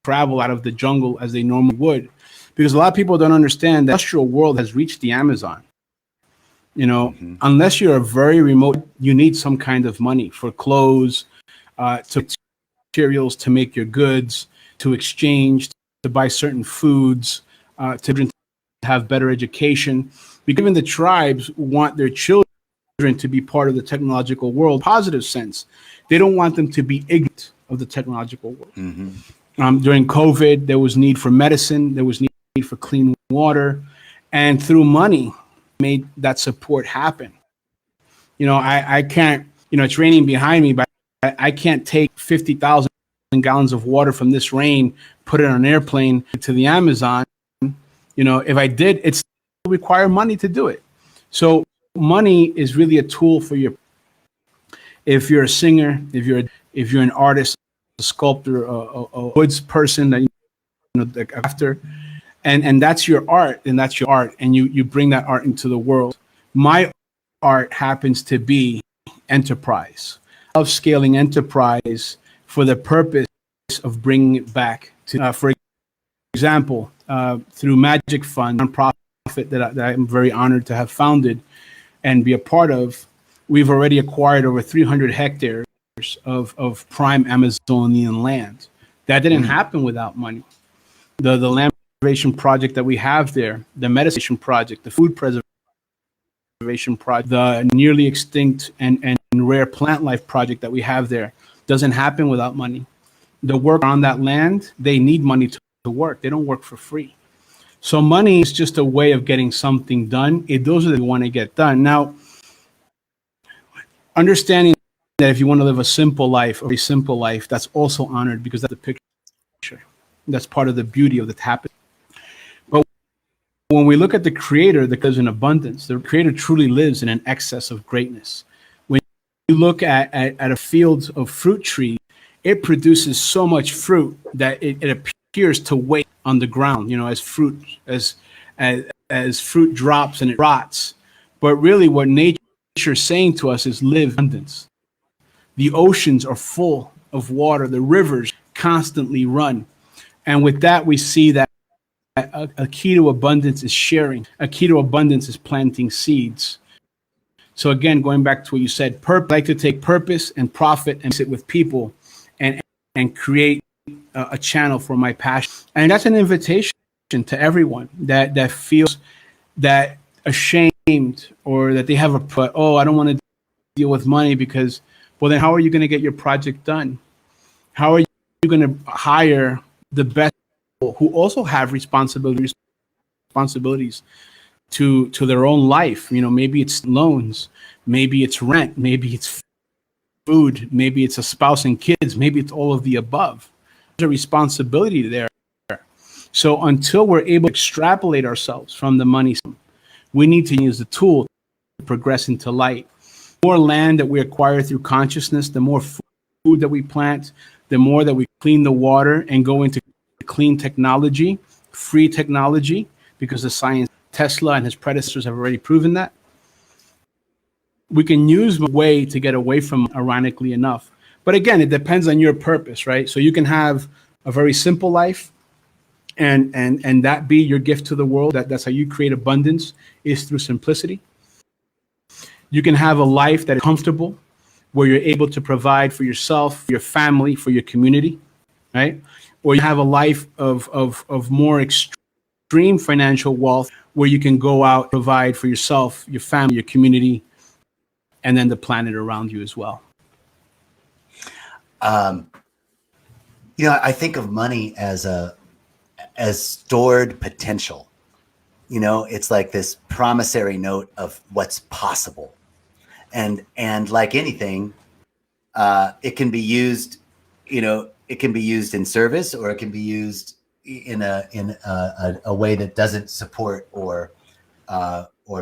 travel out of the jungle as they normally would, because a lot of people don't understand that the industrial world has reached the Amazon. Unless you're a very remote, you need some kind of money for clothes, to materials, to make your goods, to exchange, to buy certain foods, to have better education. Because even the tribes want their children to be part of the technological world, positive sense. They don't want them to be ignorant of the technological world. During COVID, there was need for medicine, there was need for clean water, and through money, made that support happen. I can't, it's raining behind me, but I can't take 50,000 gallons of water from this rain, put it on an airplane to the Amazon. If I did, it still require money to do it. So money is really a tool for if you're a singer, if you're an artist, a sculptor, a woods person, after, and that's your art, and you bring that art into the world. My art happens to be enterprise, of scaling enterprise for the purpose of bringing it back to, for example, through Magic Fund, nonprofit that I'm very honored to have founded and be a part of, we've already acquired over 300 hectares of prime Amazonian land. That didn't happen without money. The land preservation project that we have there, the meditation project, the food preservation project, the nearly extinct and rare plant life project that we have there, doesn't happen without money. The work on that land, they need money to work. They don't work for free. So money is just a way of getting something done. Those are the want to get done. Now, understanding that if you want to live a simple life, a very simple life, that's also honored because that's the picture. That's part of the beauty of the tapestry. But when we look at the Creator that lives in abundance, the Creator truly lives in an excess of greatness. When you look at a field of fruit trees, it produces so much fruit that it appears to wait on the ground, as fruit drops and it rots. But really what nature is saying to us is live in abundance. The oceans are full of water. The rivers constantly run. And with that, we see that a key to abundance is sharing. A key to abundance is planting seeds. So again, going back to what you said, I like to take purpose and profit and sit with people and create a channel for my passion. And that's an invitation to everyone that feels that ashamed or that they have I don't want to deal with money because, well, then how are you going to get your project done? How are you going to hire the best people who also have responsibilities to their own life? Maybe it's loans, maybe it's rent, maybe it's food, maybe it's a spouse and kids, maybe it's all of the above. There's a responsibility there. So until we're able to extrapolate ourselves from the money, we need to use the tool to progress into light. The more land that we acquire through consciousness, the more food that we plant, the more that we clean the water and go into clean technology, free technology, because the science, Tesla and his predecessors have already proven that. We can use a way to get away from, ironically enough. But again, it depends on your purpose, right? So you can have a very simple life and that be your gift to the world. That's how you create abundance, is through simplicity. You can have a life that is comfortable, where you're able to provide for yourself, for your family, for your community, right? Or you have a life of more extreme financial wealth, where you can go out, provide for yourself, your family, your community, and then the planet around you as well. I think of money as stored potential. It's like this promissory note of what's possible. And like anything, it can be used, it can be used in service, or it can be used in a way that doesn't support or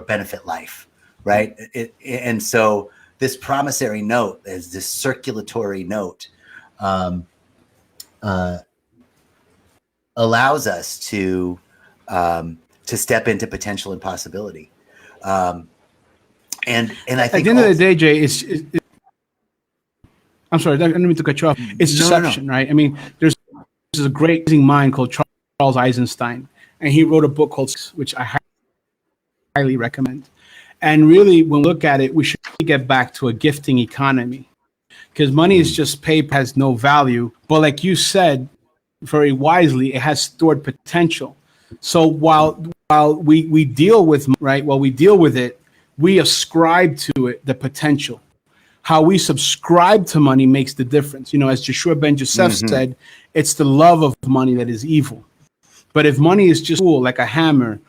benefit life. Right. And so this promissory note, is this circulatory note, allows us to step into potential and possibility. And I think at the end of the day, Jay, I'm sorry, I didn't mean to cut you off. It's deception, right? I mean, there's a great mind called Charles Eisenstein, and he wrote a book called, which I highly recommend. And really, when we look at it, we should get back to a gifting economy, because money is just paper, has no value. But like you said very wisely, it has stored potential. So while we deal with, right, while we deal with it, we ascribe to it the potential. How we subscribe to money makes the difference. As Joshua Ben Joseph said, it's the love of money that is evil. But if money is just tool, like a hammer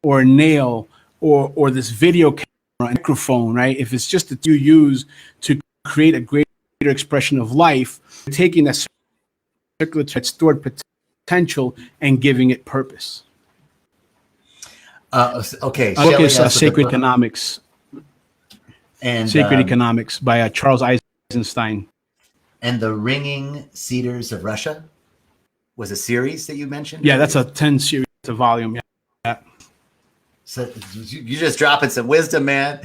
or a nail, or this video camera, microphone, right? If it's just that you use to create a greater expression of life, taking that circulatory stored potential and giving it purpose. Okay. Book is Sacred Economics. And Sacred Economics by Charles Eisenstein. And The Ringing Cedars of Russia was a series that you mentioned? Yeah, that's a 10 series, a volume. Yeah. So you're just dropping some wisdom, man.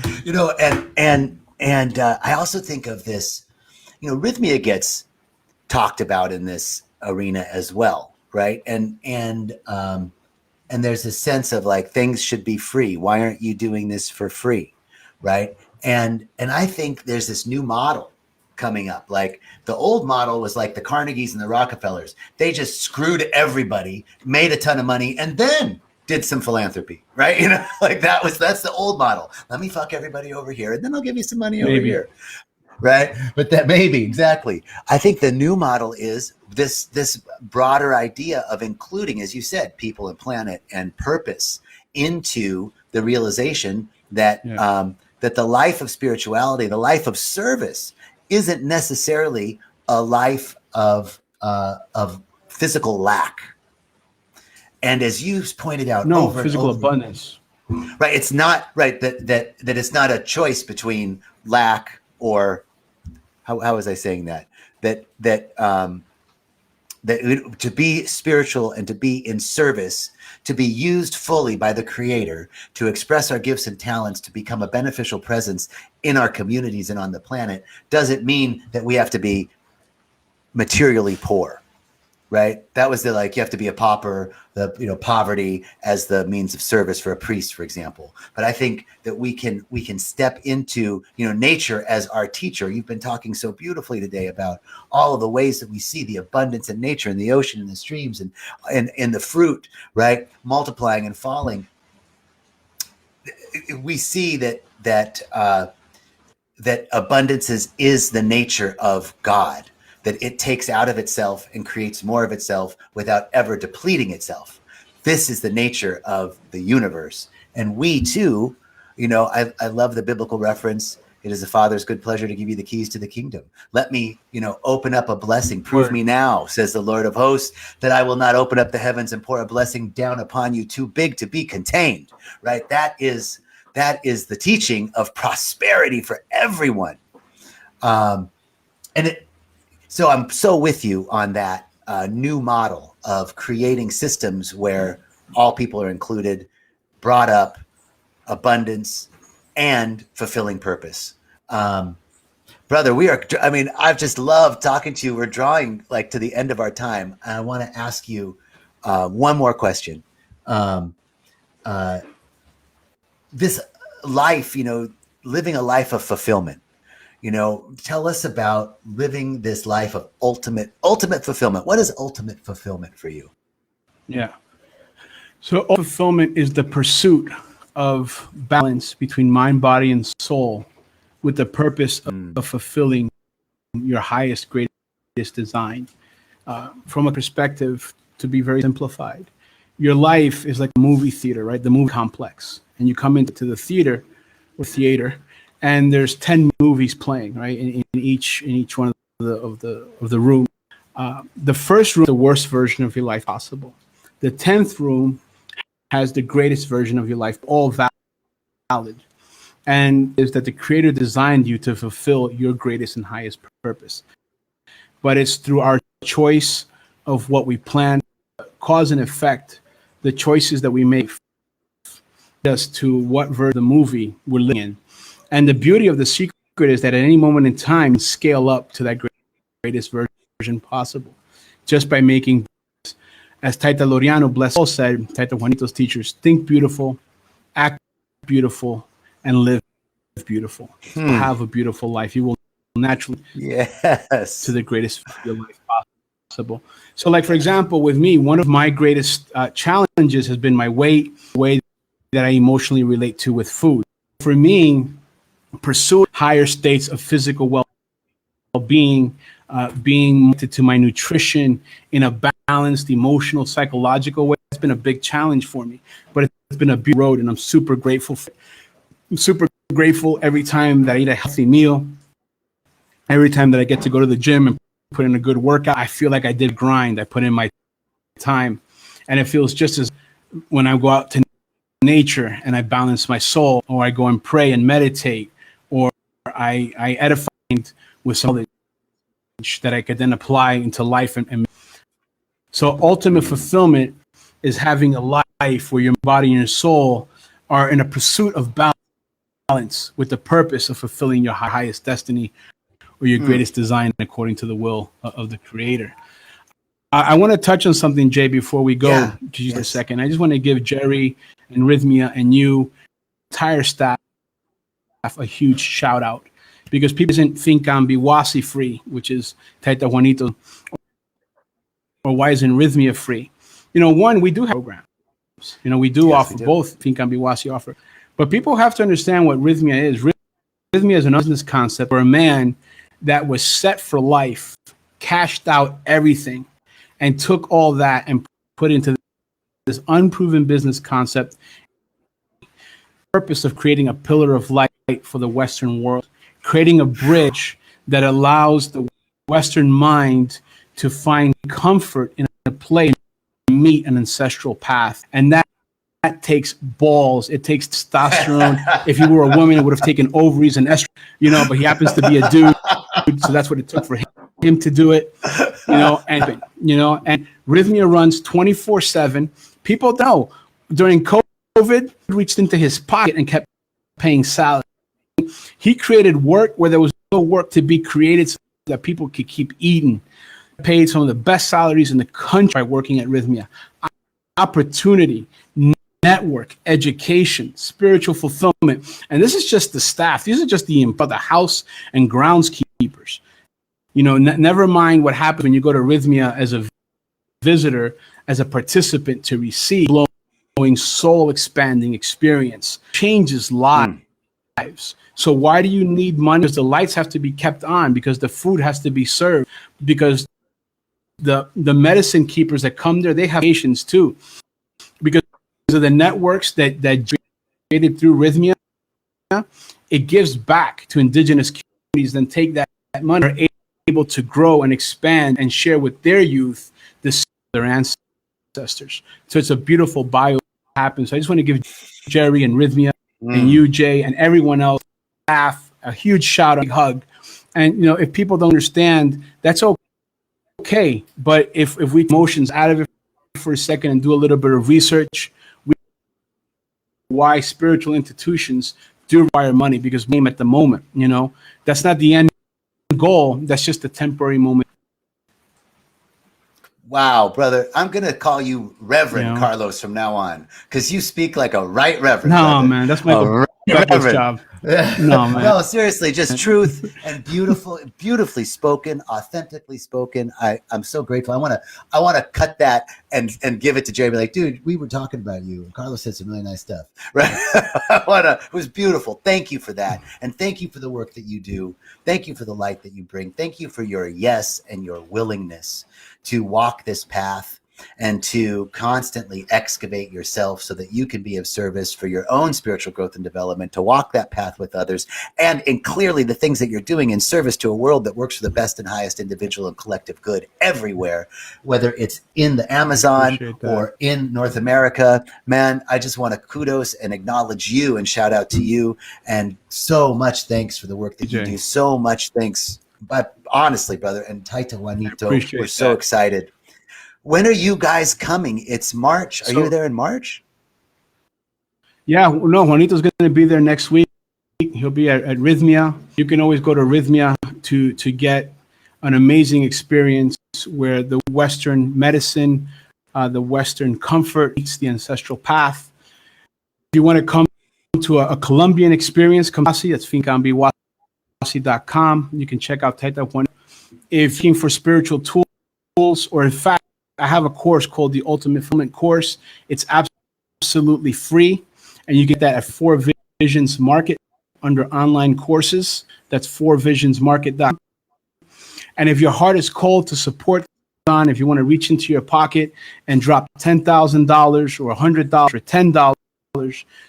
And I also think of this, Rythmia gets talked about in this arena as well. right? And there's a sense of like things should be free. Why aren't you doing this for free, right? And I think there's this new model coming up. Like the old model was like the Carnegies and the Rockefellers. They just screwed everybody, made a ton of money, and then did some philanthropy, right? You know, like that's the old model. Let me fuck everybody over here, and then I'll give you some money over here. Right. But that maybe exactly. I think the new model is this broader idea of including, as you said, people and planet and purpose into the realization that that the life of spirituality, the life of service, isn't necessarily a life of physical lack. And as you pointed out, physical abundance. Right. It's not right that it's not a choice between lack or how was I saying that? That to be spiritual and to be in service, to be used fully by the Creator, to express our gifts and talents, to become a beneficial presence in our communities and on the planet, doesn't mean that we have to be materially poor, right? That was you have to be a pauper, poverty as the means of service for a priest, for example. But I think that we can step into, nature as our teacher. You've been talking so beautifully today about all of the ways that we see the abundance in nature, in the ocean, in the streams, and in the fruit, right? Multiplying and falling. We see that abundance is the nature of God, that it takes out of itself and creates more of itself without ever depleting itself. This is the nature of the universe. And we too, I love the biblical reference. It is the Father's good pleasure to give you the keys to the kingdom. Let me, open up a blessing. Prove me now, says the Lord of hosts, that I will not open up the heavens and pour a blessing down upon you too big to be contained, right? That is the teaching of prosperity for everyone. So I'm so with you on that new model of creating systems where all people are included, brought up, abundance, and fulfilling purpose. Brother, I've just loved talking to you. We're drawing to the end of our time. I want to ask you one more question. This life, living a life of fulfillment. Tell us about living this life of ultimate fulfillment. What is ultimate fulfillment for you? Yeah. So fulfillment is the pursuit of balance between mind, body, and soul with the purpose of fulfilling your highest, greatest design. From a perspective, to be very simplified, your life is like a movie theater, right? The movie complex. And you come into the theater, and there's 10 movies playing, right? In each one of the room. The first room is the worst version of your life possible. The 10th room has the greatest version of your life, all valid. And is that the Creator designed you to fulfill your greatest and highest purpose. But it's through our choice of what we plan, cause and effect, the choices that we make as to what version of the movie we're living in. And the beauty of the secret is that at any moment in time, scale up to that greatest version possible, just by making, as Taita Loriano, blessed soul, said, Taita Juanito's teachers, think beautiful, act beautiful, and live beautiful. So have a beautiful life. You will naturally to the greatest of your life possible. So for example, with me, one of my greatest challenges has been my weight, the way that I emotionally relate to with food. For me, pursue higher states of physical well-being, being connected to my nutrition in a balanced, emotional, psychological way. It's been a big challenge for me, but it's been a beautiful road, and I'm super grateful. I'm super grateful every time that I eat a healthy meal, every time that I get to go to the gym and put in a good workout. I feel like I did grind. I put in my time, and it feels just as when I go out to nature and I balance my soul, or I go and pray and meditate, or I edify with some knowledge that I could then apply into life. And so ultimate fulfillment is having a life where your body and your soul are in a pursuit of balance with the purpose of fulfilling your highest destiny or your greatest design according to the will of the Creator. I want to touch on something, Jay, before we go to just a second. I just want to give Jerry and Rythmia and you, entire staff, a huge shout out, because people isn't Fincan Biwasi free, which is Taita Juanito, or why isn't Rythmia free? One, we do have programs. We do offer both Fincan Biwasi offer, but people have to understand what Rythmia is. Rythmia is an business concept for a man that was set for life, cashed out everything, and took all that and put into this unproven business concept. Purpose of creating a pillar of light for the Western world, creating a bridge that allows the Western mind to find comfort in a place to meet an ancestral path. And that takes balls. It takes testosterone. If you were a woman, it would have taken ovaries and estrogen, but he happens to be a dude. So that's what it took for him to do it, and Rythmia runs 24/7. People know during COVID, reached into his pocket and kept paying salary. He created work where there was no work to be created so that people could keep eating. Paid some of the best salaries in the country by working at Rythmia. Opportunity, network, education, spiritual fulfillment. And this is just the staff. These are just the house and groundskeepers. Never mind what happens when you go to Rythmia as a visitor, as a participant to receive soul expanding experience, changes lives. So why do you need money? Because the lights have to be kept on, because the food has to be served, because the medicine keepers that come there, they have patients too, because of the networks that created through Rythmia. It gives back to indigenous communities, then take that money, are able to grow and expand and share with their youth their ancestors. So it's a beautiful bio happens. So I just want to give Jerry and Rythmia and you, Jay, and everyone else, staff, a huge shout out, hug. And if people don't understand, that's okay. But if we take emotions out of it for a second and do a little bit of research, why spiritual institutions do require money, because name at the moment, that's not the end goal. That's just a temporary moment. Wow, brother. I'm going to call you Reverend Carlos from now on, because you speak like a right reverend. No, brother. Man, that's my job. No, man. No, seriously, just truth and beautifully spoken, authentically spoken. I'm so grateful. I want to cut that and give it to Jeremy. Like, dude, we were talking about you, and Carlos said some really nice stuff. Right? It was beautiful. Thank you for that, and thank you for the work that you do. Thank you for the light that you bring. Thank you for your yes and your willingness to walk this path and to constantly excavate yourself so that you can be of service for your own spiritual growth and development, to walk that path with others, and clearly the things that you're doing in service to a world that works for the best and highest individual and collective good everywhere, whether it's in the Amazon or in North America. Man, I just want to kudos and acknowledge you and shout out to you, and so much thanks for the work that you do. So much thanks. But honestly, brother, and Taita Juanito, we're so excited. When are you guys coming? It's March. Are you there in March? Yeah, no, Juanito's going to be there next week. He'll be at Rythmia. You can always go to Rythmia to get an amazing experience where the Western medicine, the Western comfort meets the ancestral path. If you want to come to a Colombian experience, come see. That's fincanbiwasi.com. You can check out Taita Juanito. If you're looking for spiritual tools, or in fact, I have a course called the Ultimate Fulfillment Course. It's absolutely free, and you get that at 4 Visions Market under online courses. That's 4visionsmarket.com. And if your heart is cold to support on, if you want to reach into your pocket and drop $10,000 or $100 or $10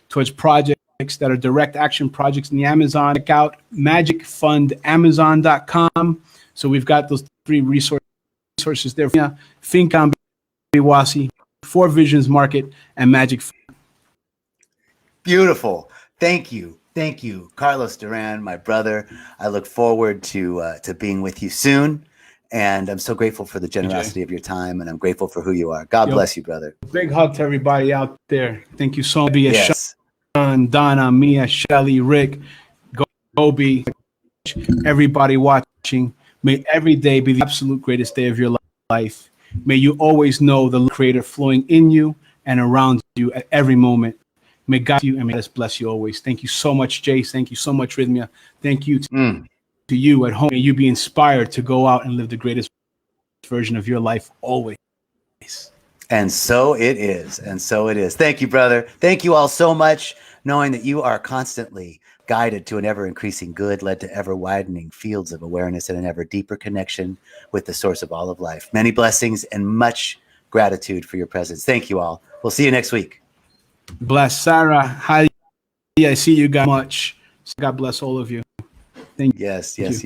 towards projects that are direct action projects in the Amazon, check out magicfundamazon.com. So we've got those 3 resources there. Fincan Biwasi, 4 Visions Market, and Magic. Beautiful. Thank you, Carlos Duran, my brother. I look forward to being with you soon, and I'm so grateful for the generosity of your time, and I'm grateful for who you are. God bless you, brother. Big hug to everybody out there. Thank you so much. Yes. Sean, Donna, Mia, Shelly, Rick, Gobi, everybody watching. May every day be the absolute greatest day of your life. May you always know the Creator flowing in you and around you at every moment. May God you and may God bless you always. Thank you so much, Jace. Thank you so much, Rythmia. Thank you to you at home. May you be inspired to go out and live the greatest version of your life always. And so it is. And so it is. Thank you, brother. Thank you all so much, knowing that you are constantly guided to an ever-increasing good, led to ever-widening fields of awareness and an ever-deeper connection with the source of all of life. Many blessings and much gratitude for your presence. Thank you all. We'll see you next week. Bless Sarah. Hi. I see you got much. God bless all of you. Thank you. Yes, yes, yes.